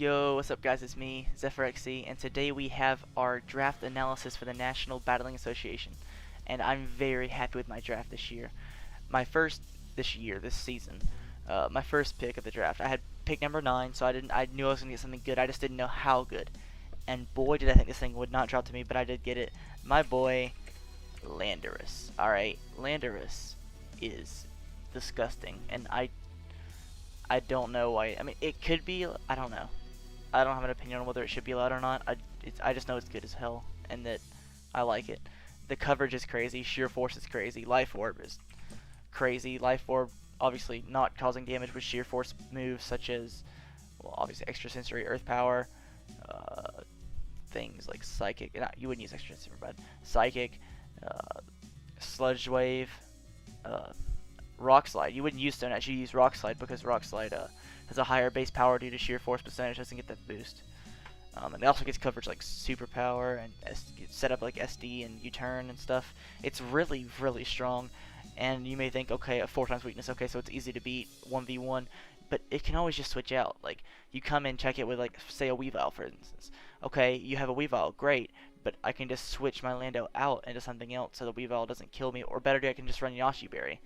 Yo, what's up guys, it's me, ZephyrXC, and today we have our draft analysis for the National Battling Association. And I'm very happy with my draft this year. This season. My first pick of the draft. I had pick number 9, so I knew I was going to get something good, I just didn't know how good. And boy did I think this thing would not drop to me, but I did get it. My boy, Landorus. Alright, Landorus is disgusting, and I don't know why. I mean, it could be. I don't know. I don't have an opinion on whether it should be allowed or not. I just know it's good as hell, and that I like it. The coverage is crazy. Sheer force is crazy. Life orb is crazy. Life orb, obviously not causing damage with sheer force moves such as, well, obviously extrasensory earth power, things like psychic. You wouldn't use extrasensory, but psychic, sludge wave, Rock Slide. You wouldn't use Stone Edge, you use Rock Slide because Rock Slide has a higher base power due to sheer force percentage, doesn't get that boost. And it also gets coverage like Super Power and set up like SD and U-Turn and stuff. It's really, really strong. And you may think, okay, a 4 times weakness, okay, so it's easy to beat 1v1, but it can always just switch out. Like, you come in, check it with, like, say a Weavile, for instance. Okay, you have a Weavile, great, but I can just switch my Lando out into something else so the Weavile doesn't kill me, or better yet, I can just run Yashi Berry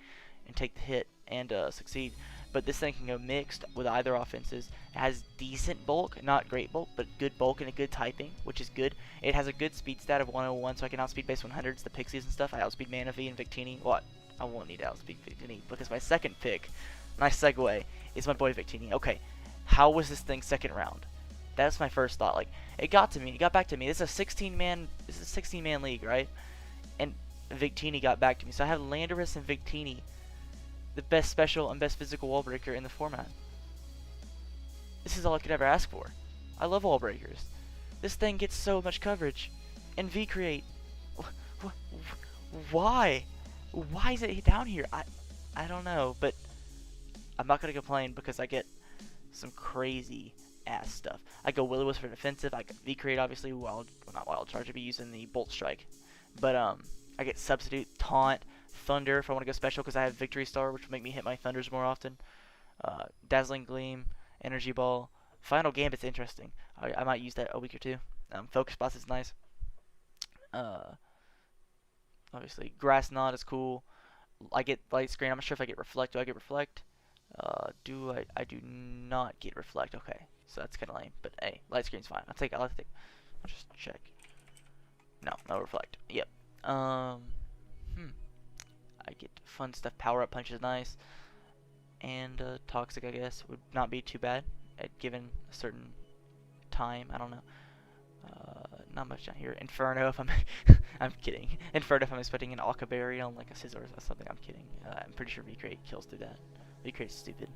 and take the hit and succeed. But this thing can go mixed with either offenses. It has decent bulk, not great bulk, but good bulk and a good typing, which is good. It has a good speed stat of 101, so I can outspeed base 100s, the Pixies and stuff. I outspeed Manaphy and Victini. What? I won't need to outspeed Victini because my second pick, nice segue, is my boy Victini. Okay, how was this thing second round? That's my first thought. Like, it got to me. It got back to me. This is a 16-man league, right? And Victini got back to me. So I have Landorus and Victini, the best special and best physical wall breaker in the format. This is all I could ever ask for. I love wall breakers. This thing gets so much coverage. And V-Create. Why? Why is it down here? I don't know, but I'm not going to complain because I get some crazy ass stuff. I go Will-O-Wisp for defensive. I get V-Create, obviously. Not Wild Charge. I'd be using the Bolt Strike. But I get Substitute, Taunt, Thunder if I want to go special because I have Victory Star, which will make me hit my Thunders more often. Dazzling Gleam, Energy Ball. Final Gambit's interesting. I might use that a week or two. Focus Blast is nice. Obviously, Grass Knot is cool. I get Light Screen. I'm not sure if I get Reflect. Do I get Reflect? I do not get Reflect. Okay, so that's kind of lame. But hey, Light Screen's fine. I'll just check. No Reflect. Yep. I get fun stuff. Power Up Punch is nice. And Toxic, I guess, would not be too bad at given a certain time. I don't know. Not much down here. Inferno, if I'm I'm kidding. Inferno, if I'm expecting an Berry on like a Scizor or something. I'm kidding. I'm pretty sure V-Create kills through that. V-Create's stupid.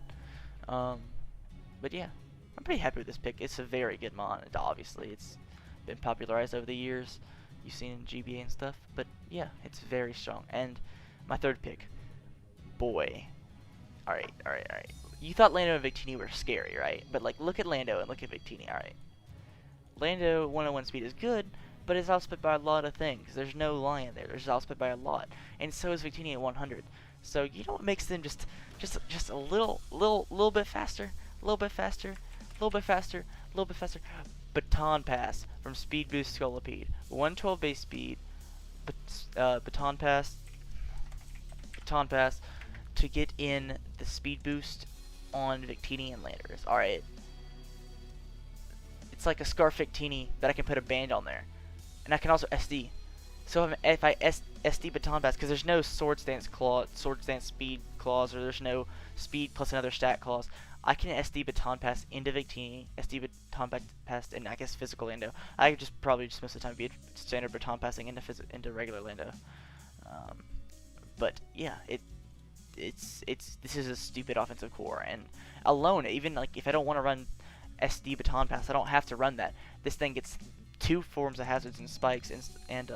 But yeah, I'm pretty happy with this pick. It's a very good mon. Obviously, it's been popularized over the years. You've seen in GBA and stuff. But yeah, it's very strong. And my third pick, boy. Alright. You thought Lando and Victini were scary, right? But like, look at Lando and look at Victini, alright. Lando 101 speed is good, but it's outsped by a lot of things. There's no lion there. There's outsped by a lot. And so is Victini at 100. So you know what makes them just a little bit faster, a little bit faster, a little bit faster, a little bit faster. Baton Pass from Speed Boost Scolipede. 112 base speed, Baton Pass to get in the speed boost on Victini and Landorus. Alright. It's like a Scarf Victini that I can put a band on there. And I can also SD. So if I SD Baton Pass, because there's no Sword Stance Speed clause, or there's no speed plus another stat clause, I can SD Baton Pass into Victini, SD Baton Pass, and I guess physical Lando. I could probably most of the time be standard Baton Passing into regular Lando. But yeah, this is a stupid offensive core, and alone, even like if I don't want to run SD Baton Pass, I don't have to run that. This thing gets 2 forms of hazards and spikes and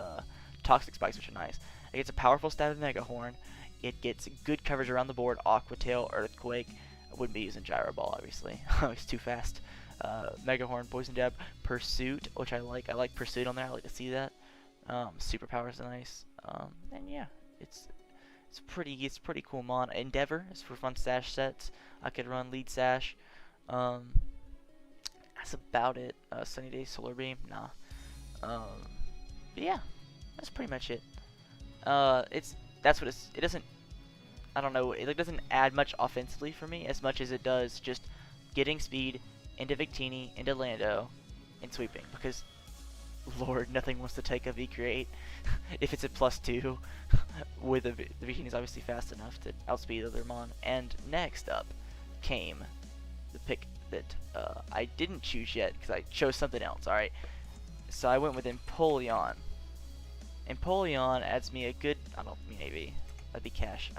toxic spikes, which are nice. It gets a powerful stab of Mega Horn. It gets good coverage around the board. Aqua Tail, Earthquake. I wouldn't be using Gyro Ball, obviously. It's too fast. Mega Horn, Poison Jab, Pursuit, which I like. I like Pursuit on there. I like to see that. Super Power is nice. And yeah, it's pretty cool mon. Endeavor is for fun sash sets. I could run lead sash. That's about it. Sunny Day, Solar Beam, nah. But yeah, that's pretty much it. That's what it doesn't. I don't know. It doesn't add much offensively for me as much as it does just getting speed into Victini, into Lando, and sweeping. Because, Lord, nothing wants to take a V-Create if it's at +2 with the Victini's obviously fast enough to outspeed the other Mon. And next up came the pick that I didn't choose yet because I chose something else. Alright, so I went with Empoleon. Empoleon adds me a good, I don't mean maybe, that'd be cash.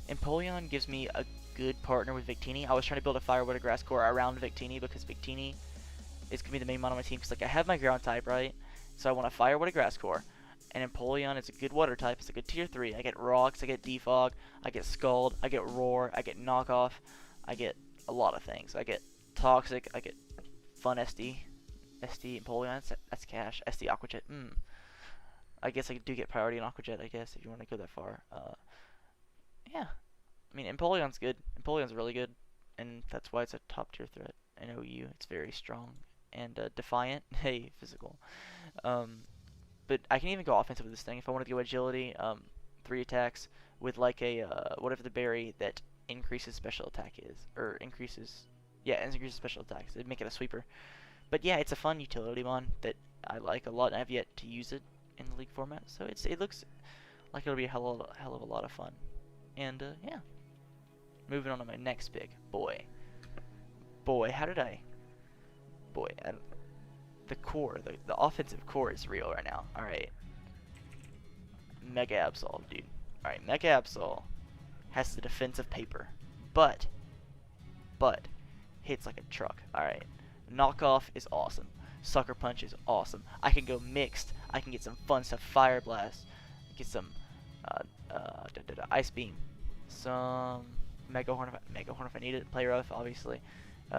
Empoleon gives me a good partner with Victini. I was trying to build a Fire, Water, Grass core around Victini because Victini is going to be the main mon on my team. Because like, I have my ground type, right? So I want a Fire, Water, Grass core. And Empoleon is a good water type. It's a good tier 3. I get Rocks, I get Defog, I get Scald, I get Roar, I get Knockoff, I get a lot of things. I get Toxic, I get Fun SD. SD Empoleon, that's cash. SD Aqua Jet, I guess I do get priority on Aqua Jet, I guess, if you want to go that far. Yeah. I mean, Empoleon's good. Empoleon's really good, and that's why it's a top tier threat. And OU, it's very strong. And Defiant, hey, physical. But I can even go offensive with this thing. If I want to go agility, 3 attacks with like a, whatever the berry that increases special attack is. Or increases, yeah, increases special attacks. It'd make it a sweeper. But yeah, it's a fun utility mon that I like a lot, and I've yet to use it in the league format. So it looks like it'll be a hell of a lot of fun. And yeah, moving on to my next pick. Boy, how did I? Boy, the core, the offensive core is real right now. All right, Mega Absol, dude. All right, Mega Absol has the defensive paper, but hits like a truck. All right, Knockoff is awesome. Sucker Punch is awesome. I can go mixed. I can get some fun stuff. Fire Blast. Get some Ice Beam. Some Mega Horn if I need it. Play Rough, obviously.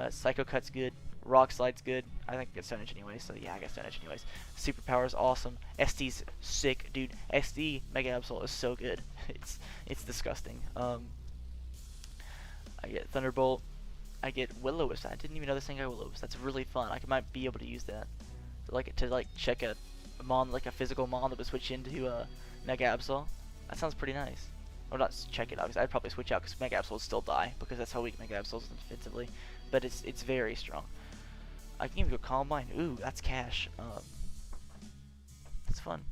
Psycho Cut's good. Rock Slide's good. I think I get Stone Edge anyway, so yeah, I get Stone Edge anyways. Superpower is awesome. SD's sick, dude. SD Mega Absol is so good. It's disgusting. I get Thunderbolt. I get Will-O-Wisp. I didn't even know this thing got Will-O-Wisp. That's really fun. I might be able to use that to check a mon, like a physical mon that would switch into Mega Absol. That sounds pretty nice. Or not check it, obviously. I'd probably switch out because Mega Absol would still die because that's how weak Mega Absol is defensively. But it's very strong. I can even go Combine. Ooh, that's cash. That's fun.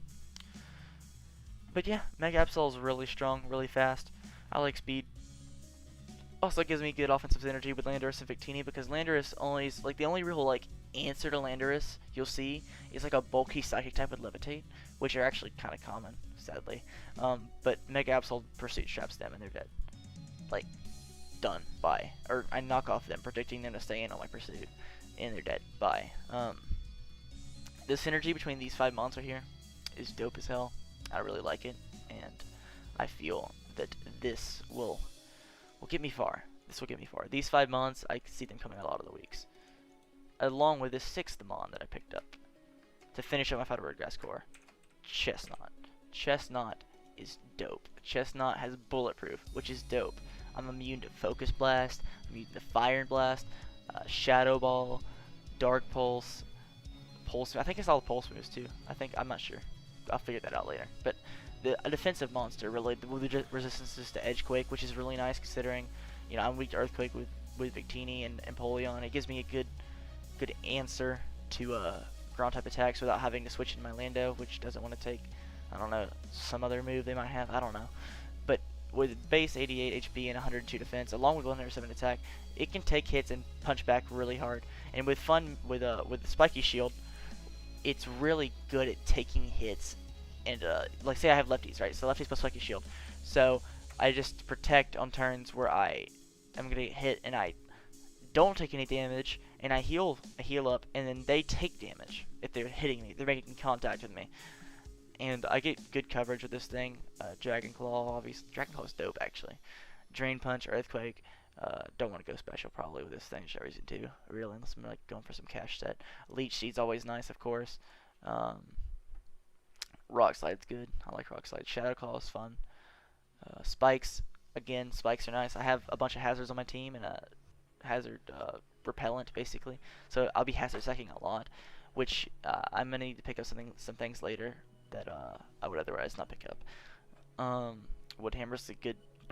But yeah, Mega Absol is really strong, really fast. I like speed. Also gives me good offensive synergy with Landorus and Victini because Landorus only is like the only real like answer to Landorus you'll see is like a bulky psychic type with Levitate, which are actually kind of common, sadly. But Mega Absol Pursuit traps them and they're dead. Like, done. Bye. Or I knock off them, predicting them to stay in on my Pursuit, and they're dead. Bye. The synergy between these 5 mons right here is dope as hell. I really like it, and I feel that this will get me far. This will get me far. These 5 mons, I see them coming out a lot of the weeks. Along with this 6th mon that I picked up to finish up my Fire Word Grass core. Chestnut. Chestnut is dope. Chestnut has bulletproof, which is dope. I'm immune to Focus Blast, I'm immune to Fire and Blast, Shadow Ball, Dark Pulse, Pulse. I think I saw the Pulse moves too. I'm not sure. I'll figure that out later. But a defensive monster, really, with resistances to Edgequake, which is really nice considering, you know, I'm weak to Earthquake with Victini and Empoleon. It gives me a good answer to ground type attacks without having to switch in my Lando, which doesn't want to take, I don't know, some other move they might have. I don't know. But with base 88 HP and 102 defense, along with 107 attack, it can take hits and punch back really hard. And with the Spiky Shield, it's really good at taking hits. And like say I have lefties, right? So lefties plus Spiky Shield. So I just protect on turns where I am gonna get hit and I don't take any damage, and I heal up, and then they take damage if they're hitting me. They're making contact with me, and I get good coverage with this thing. Dragon Claw, obviously. Dragon Claw is dope, actually. Drain Punch, Earthquake. Don't want to go special probably with this thing. There's no reason to, really, unless I'm like going for some cash set. Leech Seed's always nice, of course. Rock Slide's good. I like Rock Slide. Shadow Claw is fun. Spikes, again, spikes are nice. I have a bunch of hazards on my team, and hazard repellent basically. So I'll be hazard stacking a lot, which I'm gonna need to pick up some things later that I would otherwise not pick up. Wood hammer's a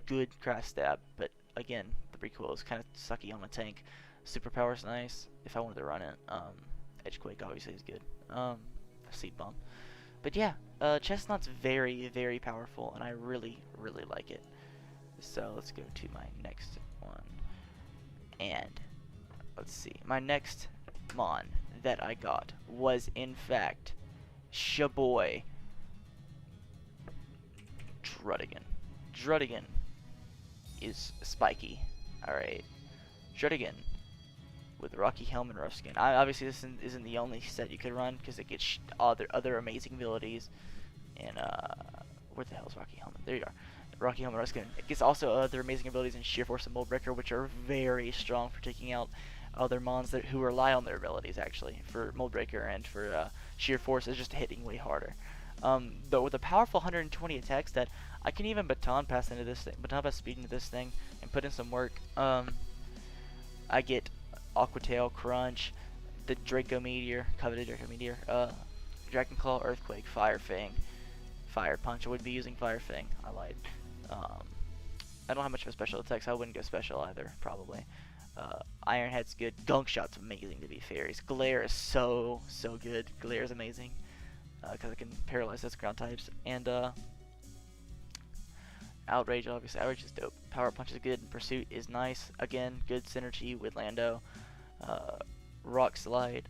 good craft stab, but again, the recoil is kind of sucky on the tank. Superpower's nice if I wanted to run it. Edgequake obviously is good. Seed bomb. But yeah, Chestnut's very powerful, and I really like it. So let's go to my next one. And let's see, my next mon that I got was in fact Shaboy Druddigan. Druddigan is spiky. Alright. Druddigan with Rocky Helm and Rough Skin. Obviously, this isn't the only set you could run because it gets other amazing abilities. And where the hell is Rocky Helm? There you are. Rocky Helm and Rough Skin. It gets also other amazing abilities in Sheer Force and Mold Breaker, which are very strong for taking out other mons who rely on their abilities actually. For Mold Breaker and for Sheer Force is just hitting way harder. Though with a powerful 120 attack stat, I can even baton pass speed into this thing and put in some work. I get Aqua Tail, Crunch, the Draco Meteor, coveted Draco Meteor, Dragon Claw, Earthquake, Fire Fang, Fire Punch. I would be using Fire Fang. I lied. I don't have much of a special attack, so I wouldn't go special either, probably. Iron Head's good. Gunk Shot's amazing, to be fair. Glare is so good. Glare is amazing because it can paralyze those ground types. And Outrage, obviously. Outrage is dope. Power Punch is good. Pursuit is nice. Again, good synergy with Lando. Rock Slide.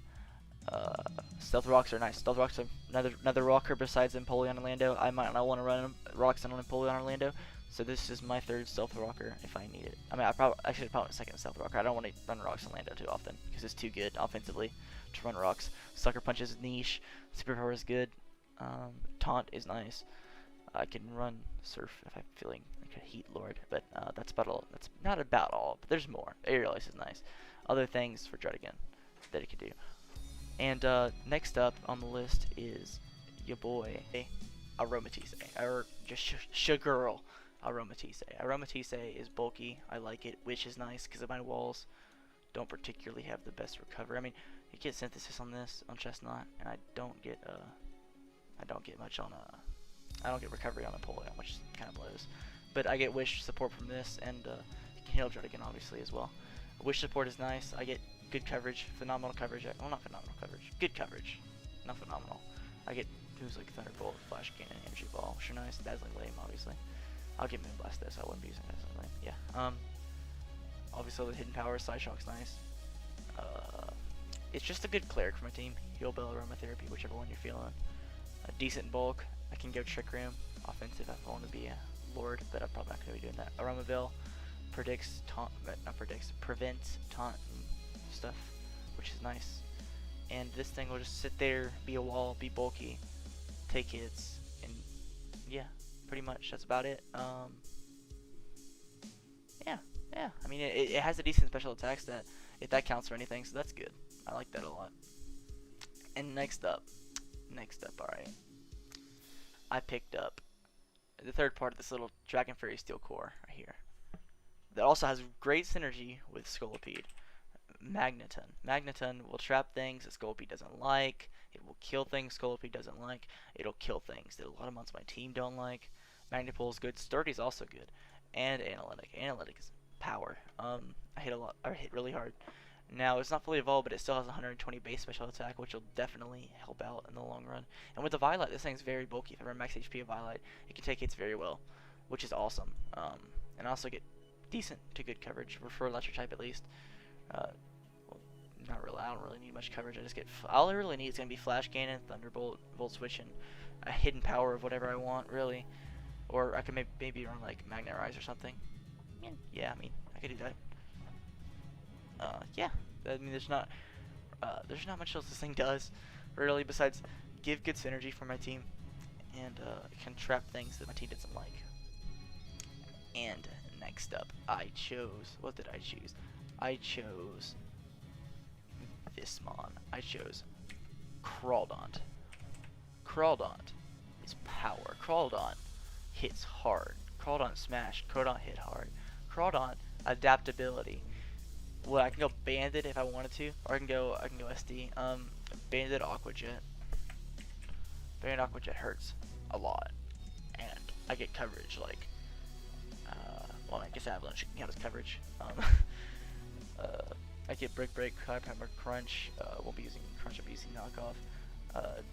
Stealth Rocks are nice. Stealth Rocks are another rocker besides Empoleon and Lando. I might not want to run Rocks on Empoleon or Lando, so this is my third Stealth Rocker if I need it. I mean, I should probably second Stealth Rocker. I don't want to run Rocks on Lando too often because it's too good offensively to run Rocks. Sucker Punch is niche. Superpower is good. Taunt is nice. I can run Surf if I'm feeling like a Heat Lord, but that's about all. That's not about all, but there's more. Aerial Ice is nice. Other things for Druddigan that it can do. And next up on the list is your boy Aromatisse, or just Shagirl Aromatisse. Aromatisse is bulky. I like it, which is nice because of my walls don't particularly have the best recovery. I mean, you get Synthesis on this on Chestnut, and I don't get much on I don't get recovery on Empoleon, which kind of blows. But I get Wish support from this, and you can heal Druddigan obviously as well. Wish support is nice. I get good coverage, phenomenal coverage. Well, not phenomenal coverage. Good coverage, not phenomenal. I get moves like Thunderbolt, Flash Cannon, Energy Ball, which are nice. Dazzling Lame, obviously. I'll get Moonblast though, so I wouldn't be using Dazzling Lame. Yeah. Obviously the hidden power, Psyshock's nice. It's just a good cleric for my team. Heal Bell, Aromatherapy, whichever one you're feeling. A decent bulk. I can go Trick Room, offensive if I want to be a Lord, but I'm probably not going to be doing that. Aromaville predicts taunt, prevents taunt and stuff, which is nice. And this thing will just sit there, be a wall, be bulky, take hits, and yeah, pretty much that's about it. Yeah. I mean, it has a decent special attack stat, if that counts for anything, so that's good. I like that a lot. And next up, alright. I picked up the third part of this little Dragon Fairy Steel Core right here. That also has great synergy with Scolipede. Magneton. Magneton will trap things that Scolipede doesn't like. It will kill things Scolipede doesn't like. It'll kill things that a lot of mons on my team don't like. Magnipole is good. Sturdy is also good. And Analytic. Analytic is power. I hit really hard. Now, it's not fully evolved, but it still has 120 base special attack, which will definitely help out in the long run. And with the Violet, this thing's very bulky. If I run max HP of Violet, it can take hits very well, which is awesome. And I also get decent to good coverage, for Electric type at least. Well, not really. I don't really need much coverage. All I really need is going to be Flash Cannon, Thunderbolt, Volt Switch, and a hidden power of whatever I want, really. Or I could maybe run like Magnetize or something. Yeah, I mean, I could do that. Yeah, I mean, there's not much else this thing does, really, besides give good synergy for my team, and it can trap things that my team doesn't like. And next up, what did I choose? I chose this mon. I chose Crawdaunt. Crawdaunt is power. Crawdaunt hits hard. Crawdaunt smashed. Crawdaunt hit hard. Crawdaunt adaptability. Well, I can go Bandit if I wanted to, or I can go SD. Bandit Aqua Jet. Bandit Aqua Jet hurts a lot, and I get coverage like. Well, I guess Avalanche can count as coverage. I get Break, High Hammer, Crunch. Won't be using Crunch. I'll be using Knockoff.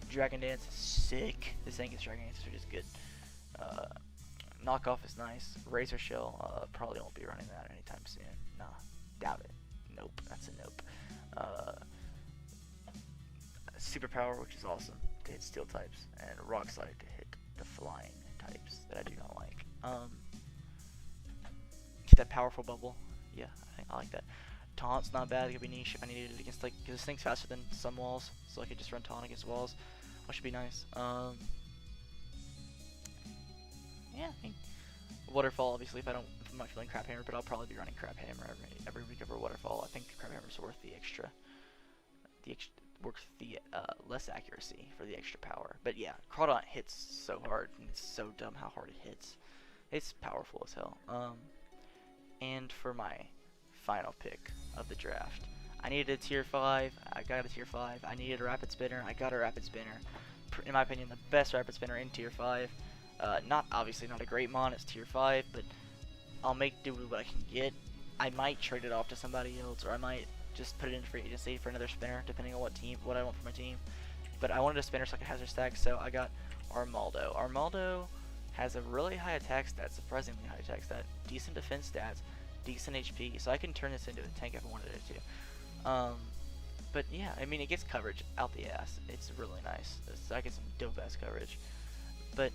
Dragon Dance is sick. This thing is Dragon Dance is just good. Knockoff is nice. Razor Shell, probably won't be running that anytime soon. Nah, doubt it. Nope, that's a nope. Superpower, which is awesome to hit steel types, and Rock Slide to hit the flying types that I do not like. Get that powerful bubble. Yeah, I like that. Taunt's not bad. It could be niche if I needed it against, like, because this thing's faster than some walls, so I could just run Taunt against walls, which should be nice. Yeah, I mean, Waterfall, obviously, if I'm not feeling Crap Hammer, but I'll probably be running Crap Hammer every week over Waterfall. I think Crap Hammer's worth the extra worth the less accuracy for the extra power. But yeah, Crawdaunt hits so hard, and it's so dumb how hard it hits. It's powerful as hell. And for my final pick of the draft, I needed a tier 5. I got a tier 5. I needed a Rapid Spinner. I got a Rapid Spinner. In my opinion, the best Rapid Spinner in tier 5. Obviously not a great mon, it's tier 5, but I'll make do with what I can get. I might trade it off to somebody else, or I might just put it in free agency for another spinner, depending on what I want for my team. But I wanted a spinner so I could hazard stack, so I got Armaldo. Armaldo has a really high attack stat, surprisingly high attack stat, decent defense stats, decent HP, so I can turn this into a tank if I wanted it to. But yeah, I mean, it gets coverage out the ass. It's really nice. I get some dope ass coverage. But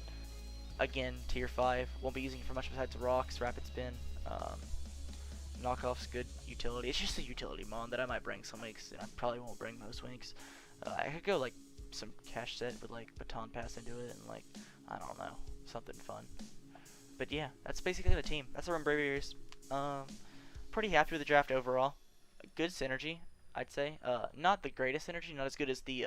again, tier 5, won't be using it for much besides rocks, rapid spin. Knockoff's good utility. It's just a utility mon that I might bring some weeks, and I probably won't bring most weeks. I could go like some cash set with like baton pass into it, and like, I don't know, something fun. But yeah, that's basically the team. That's the Rome Braviaries. Pretty happy with the draft overall. Good synergy, I'd say. Not the greatest synergy, not as good as the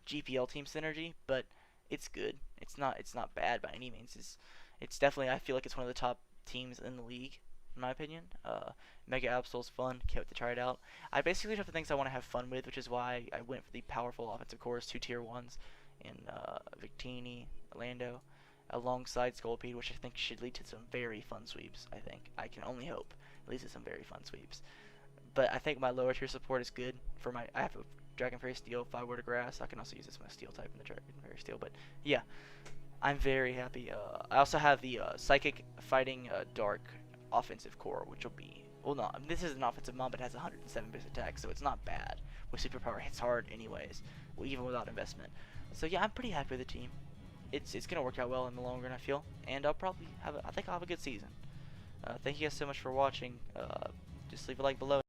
GPL team synergy, but it's good. It's not bad by any means. It's definitely, I feel like it's one of the top teams in the league, in my opinion. Mega Absol's fun. Can't wait to try it out. I basically have the things I want to have fun with, which is why I went for the powerful offensive cores, 2 tier 1s in Victini, Lando, alongside Sculpede, which I think should lead to some very fun sweeps. I can only hope it leads to some very fun sweeps. But I think my lower tier support is good for my. I have a Dragon Fairy Steel, 5 Word of Grass. I can also use this with my Steel type in the Dragon Fairy Steel. But yeah, I'm very happy. I also have the Psychic Fighting Dark offensive core, which will be, well, no, this is an offensive mon, but it has 107 base attack, so it's not bad. With superpower, hits hard anyways, even without investment. So yeah, I'm pretty happy with the team. It's gonna work out well in the long run, I feel, and I'll probably have I think I'll have a good season. Thank you guys so much for watching. Just leave a like below.